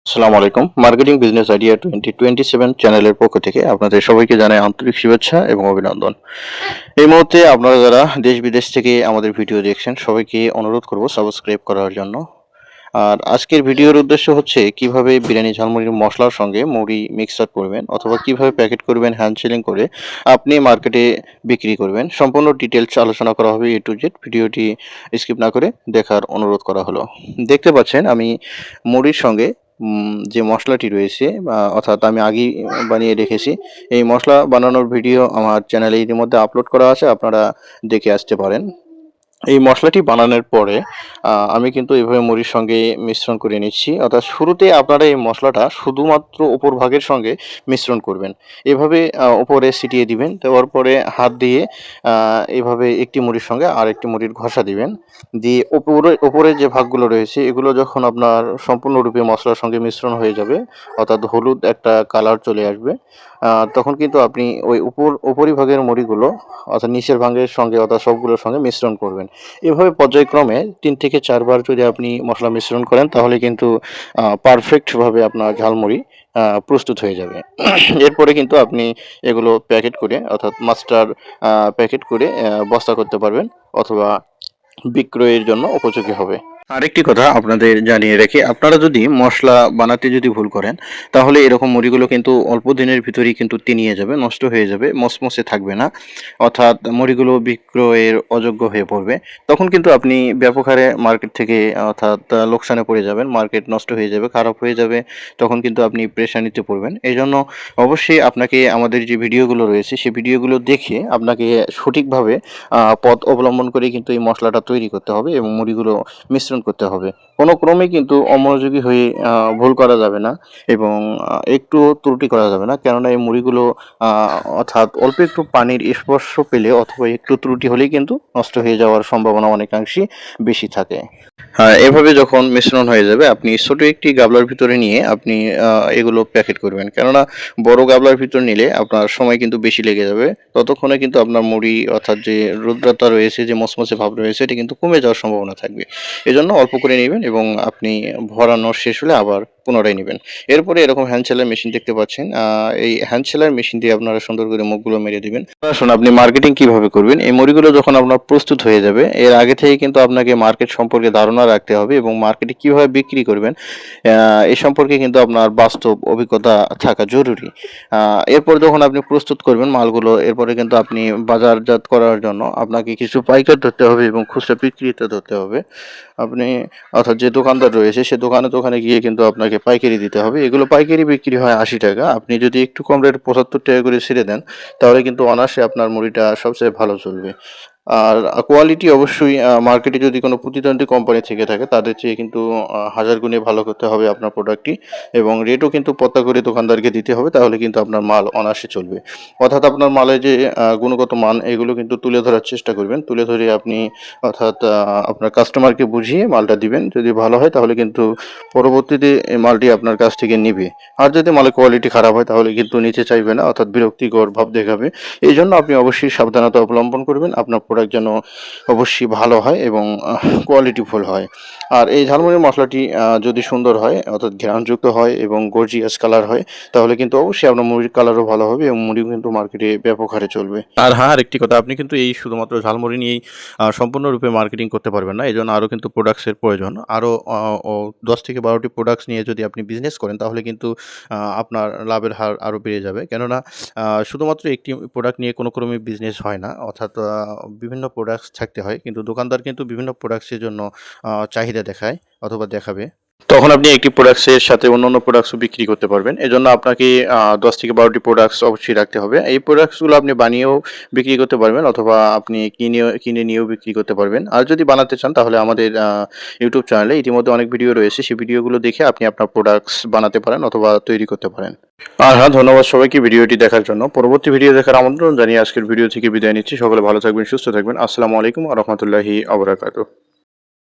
আসসালামু আলাইকুম। Marketing business idea 2027 চ্যানেলের পক্ষ থেকে আপনাদের সবাইকে জানাই আন্তরিক শুভেচ্ছা এবং অভিনন্দন। এই মুহূর্তে আপনারা যারা দেশ বিদেশ থেকে আমাদের ভিডিও দেখছেন সবাইকে অনুরোধ করব সাবস্ক্রাইব করার জন্য। আর আজকের ভিডিওর উদ্দেশ্য হচ্ছে কিভাবে বিরিয়ানি ঝালমুড়ির মশলার সঙ্গে মুড়ি মিক্সার করবেন অথবা কিভাবে প্যাকেট করবেন হ্যান্ড সেলিং করে আপনি মার্কেটে বিক্রি করবেন। সম্পূর্ণ ডিটেইলস আলোচনা করা হবে A to Z। ভিডিওটি স্কিপ না করে দেখার অনুরোধ করা হলো। দেখতে পাচ্ছেন আমি মুড়ির সঙ্গে যে মশলাটি রয়েছে অর্থাৎ আমি আগেই বানিয়ে রেখেছি। এই মশলা বানানোর ভিডিও আমার চ্যানেলে ইতিমধ্যে আপলোড করা আছে, আপনারা দেখে আসতে পারেন। এই মশলাটি বানানোর পরে আমি কিন্তু এভাবে মুড়ির সঙ্গে মিশ্রণ করে নিচ্ছি। অর্থাৎ শুরুতে আপনারা এই মশলাটা শুধুমাত্র উপর ভাগের সঙ্গে মিশ্রণ করবেন। এভাবে উপরে ছিটিয়ে দিবেন। দেওয়ার পরে হাত দিয়ে এভাবে একটি মুড়ির সঙ্গে আরেকটি মুড়ির ঘষা দিবেন। দিয়ে উপরে যে ভাগগুলো রয়েছে এগুলো যখন আপনার সম্পূর্ণরূপে মশলার সঙ্গে মিশ্রণ হয়ে যাবে, অর্থাৎ হলুদ একটা কালার চলে আসবে, তখন কিন্তু আপনি ওই উপরিভাগের মুড়িগুলো অর্থাৎ নিচের ভাগের সঙ্গে অর্থাৎ সবগুলোর সঙ্গে মিশ্রণ করবেন। এভাবে পর্যায়ক্রমে ৩ থেকে ৪ বার যদি আপনি মশলা মিশ্রণ করেন তাহলে কিন্তু পারফেক্টভাবে আপনার ঝালমুড়ি প্রস্তুত হয়ে যাবে। এরপরে কিন্তু আপনি এগুলো প্যাকেট করে অর্থাৎ মাস্টার প্যাকেট করে বস্তা করতে পারবেন অথবা বিক্রয়ের জন্য উপযোগী হবে। আরেকটি কথা আপনাদের জানিয়ে রাখি, আপনারা যদি মশলা বানাতে যদি ভুল করেন তাহলে এরকম মুড়িগুলো কিন্তু অল্প দিনের ভিতরেই কিন্তু তিনিয়ে যাবে, নষ্ট হয়ে যাবে, মচমচে থাকবে না, অর্থাৎ মুড়িগুলো বিক্রয়ের অযোগ্য হয়ে পড়বে। তখন কিন্তু আপনি ব্যাপক হারে মার্কেট থেকে অর্থাৎ লোকসানে পড়ে যাবেন, মার্কেট নষ্ট হয়ে যাবে, খারাপ হয়ে যাবে, তখন কিন্তু আপনি পেরেশানিতে পড়বেন। এই জন্য অবশ্যই আপনাকে আমাদের যে ভিডিওগুলো রয়েছে সেই ভিডিওগুলো দেখে আপনাকে সঠিকভাবে পথ অবলম্বন করে কিন্তু এই মশলাটা তৈরি করতে হবে এবং মুড়িগুলো মিশ্রণ করতে হবে। কোনো ক্রমেই কিন্তু অমনোযোগী হয়ে ভুল করা যাবে না এবং একটু ত্রুটি করা যাবে না। কেননা এই মুড়িগুলো অর্থাৎ অল্প একটু পানির স্পর্শ পেলে অথবা একটু ত্রুটি হলেই কিন্তু নষ্ট হয়ে যাওয়ার সম্ভাবনা অনেকাংশেই বেশি থাকে। এভাবে যখন মিশ্রণ হয়ে যাবে আপনি ছোট একটি গামলার ভিতরে নিয়ে আপনি এগুলো প্যাকেট করবেন। কেননা বড় গামলার ভিতর নিলে আপনার সময় কিন্তু বেশি লেগে যাবে। ততক্ষণে কিন্তু আপনার মুড়ি অর্থাৎ যে রুদ্রতা রয়েছে, যে মচমচে ভাব রয়েছে, এটি কিন্তু কমে যাওয়ার সম্ভাবনা থাকবে। এজন্য অল্প করে নেবেন এবং আপনি ভরানো শেষ হলে আবার পুনরায় নেবেন। এরপরে এরকম হ্যান্ড সেলার মেশিন দেখতে পাচ্ছেন। এই হ্যান্ড সেলার মেশিন দিয়ে আপনারা সুন্দর করে মুখগুলো মেরে দিবেন। আসুন আপনি মার্কেটিং কিভাবে করবেন। এই মুড়িগুলো যখন আপনার প্রস্তুত হয়ে যাবে এর আগে থেকে কিন্তু আপনাকে মার্কেট সম্পর্কে ধারণা রাখতে হবে এবং মার্কেটে কিভাবে বিক্রি করবেন এ সম্পর্কে কিন্তু আপনার বাস্তব অভিজ্ঞতা থাকা জরুরি। এরপর যখন আপনি প্রস্তুত করবেন মালগুলো, এরপরে কিন্তু আপনি বাজারজাত করার জন্য আপনাকে কিছু পাইকার ধরতে হবে এবং খুচরা বিক্রেতা ধরতে হবে। আপনি অর্থাৎ যে দোকানদার রয়েছে সে দোকানে গিয়ে কিন্তু আপনাকে পাইকারি দিতে হবে। এগুলো পাইকারি বিক্রি হয় ৮০ টাকা। আপনি যদি একটু কম রেটে ৭৫ টাকা করে ছেড়ে দেন তাহলে কিন্তু অনায়াসে আপনার মুড়িটা সবচেয়ে ভালো চলবে। আর কোয়ালিটি অবশ্যই মার্কেটে যদি কোনো প্রতিদ্বন্দ্বী কোম্পানি থেকে থাকে তাদের চেয়ে কিন্তু হাজার গুণে ভালো করতে হবে আপনার প্রোডাক্টটি এবং রেটও কিন্তু পত্তা করে দোকানদারকে দিতে হবে, তাহলে কিন্তু আপনার মাল অনায়াসে চলবে। অর্থাৎ আপনার মালের যে গুণগত মান এগুলো কিন্তু তুলে ধরার চেষ্টা করবেন। তুলে ধরে আপনি অর্থাৎ আপনার কাস্টমারকে বুঝিয়ে মালটা দিবেন। যদি ভালো হয় তাহলে কিন্তু পরবর্তীতে এই মালটি আপনার কাছ থেকে নিবে। আর যদি মালের কোয়ালিটি খারাপ হয় তাহলে কিন্তু নিতে চাইবে না, অর্থাৎ বিরক্তিকর ভাব দেখাবে। এইজন্য আপনি অবশ্যই সাবধানতা অবলম্বন করবেন। আপনার প্রোডাক্ট যেন অবশ্যই ভালো হয় এবং কোয়ালিটিফুল হয়। আর এই ঝালমুড়ির মশলাটি যদি সুন্দর হয় অর্থাৎ ঘ্রাণযুক্ত হয় এবং গর্জিয়াস কালার হয় তাহলে কিন্তু অবশ্যই আপনার মুড়ির কালারও ভালো হবে এবং মুড়িও কিন্তু মার্কেটে ব্যাপক হারে চলবে। আর হ্যাঁ, আরেকটি কথা, আপনি কিন্তু এই শুধুমাত্র ঝালমুড়ি নিয়েই সম্পূর্ণরূপে মার্কেটিং করতে পারবেন না। এজন্য আরও কিন্তু প্রোডাক্টসের প্রয়োজন। আরও ১০ থেকে ১২টি প্রোডাক্টস নিয়ে যদি আপনি বিজনেস করেন তাহলে কিন্তু আপনার লাভের হার আরও বেড়ে যাবে। কেননা শুধুমাত্র একটি প্রোডাক্ট নিয়ে কোনো ক্রমেই বিজনেস হয় না, অর্থাৎ বিভিন্ন প্রোডাক্টস থাকতে হয়। কিন্তু দোকানদার কিন্তু বিভিন্ন প্রোডাক্টসের জন্য চাহিদা দেখায় অথবা দেখাবে। তখন আপনি একটি প্রোডাক্টসের সাথে অন্যান্য প্রোডাক্টসও বিক্রি করতে পারবেন। এজন্য আপনাকে ১০ থেকে ১২টি প্রোডাক্টস অবশ্যই রাখতে হবে। এই প্রোডাক্টসগুলো আপনি বানিয়েও বিক্রি করতে পারবেন অথবা আপনি কিনে নিয়েও বিক্রি করতে পারবেন। আর যদি বানাতে চান তাহলে আমাদের ইউটিউব চ্যানেলে ইতিমধ্যে অনেক ভিডিও রয়েছে। সেই ভিডিওগুলো দেখে আপনি আপনার প্রোডাক্টস বানাতে পারেন অথবা তৈরি করতে পারেন। আর হ্যাঁ, ধন্যবাদ সবাইকে ভিডিওটি দেখার জন্য। পরবর্তী ভিডিও দেখার আমন্ত্রণ জানিয়ে আজকের ভিডিও থেকে বিদায় নিচ্ছি। সকলে ভালো থাকবেন, সুস্থ থাকবেন। আসসালামু আলাইকুম ওয়া রাহমাতুল্লাহি ওয়া বারাকাতুহু।